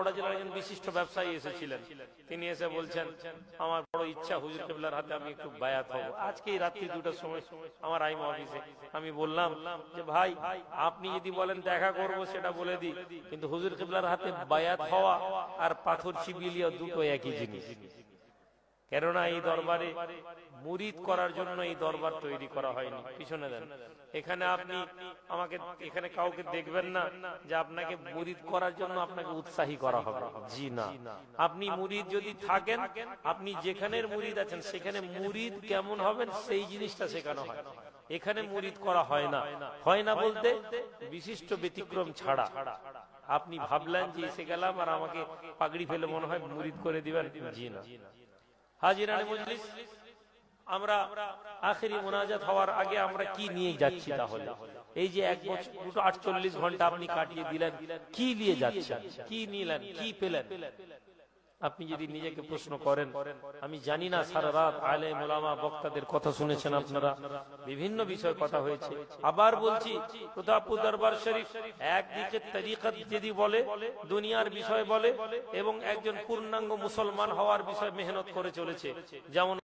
হাওড়া জেলার একজন বিশিষ্ট ব্যবসায়ী এসেছিলেন। তিনি এসে বলছেন, আমার বড় ইচ্ছা হুজুর কিবলার হাতে আমি একটু বায়াত হব। আজকেই রাত্রি 2টার সময় আমার আইম অফিসে। আমি বললাম যে ভাই, আপনি যদি বলেন দেখা করব সেটা বলে দিই, কিন্তু হুজুর কিবলার হাতে বায়াত হওয়া আর পাথর চিবিলিয়া দুটো একই জিনিস। কেননা এই দরবারে মুরিদ করার জন্য এই দরবার তৈরি করা হয়নি। পিছনে দেন, এখানে আপনি আমাকে এখানে কাউকে দেখবেন না যে আপনাকে মুরিদ করার জন্য আপনাকে উৎসাহী করা হবে, জি না। আপনি মুরিদ যদি থাকেন, আপনি যেখানের মুরিদ আছেন সেখানে মুরিদ কেমন হবেন সেই জিনিসটা শেখানো হয়। এখানে মুরিদ করা হয় না। হয় না বলতে বিশিষ্ট ব্যতিক্রম ছাড়া। আপনি ভাবলেন যে এসে গেলাম আর আমাকে পাগড়ি ফেলে মনে হয় মুরিদ করে দিবেন, জি না। হাজিরানে মজলিস, আমরা আখেরি মোনাজাত হওয়ার আগে আমরা কি নিয়ে যাচ্ছি? তাহলে এই যে 1 বছর 248 ঘন্টা আপনি কাটিয়ে দিলেন, কি নিয়ে যাচ্ছেন? কি নিলেন? কি পেলেন? আপনি যদি নিজেকে প্রশ্ন করেন, আমি জানি না সারা রাত আলেম ওলামা বক্তাদের কথা শুনেছেন আপনারা, বিভিন্ন বিষয় কথা হয়েছে। আবার বলছি, প্রতাপপুর দরবার শরীফ একদিকে তরিকত যদি বলে, দুনিয়ার বিষয় বলে, এবং একজন পূর্ণাঙ্গ মুসলমান হওয়ার বিষয় মেহনত করে চলেছে। যেমন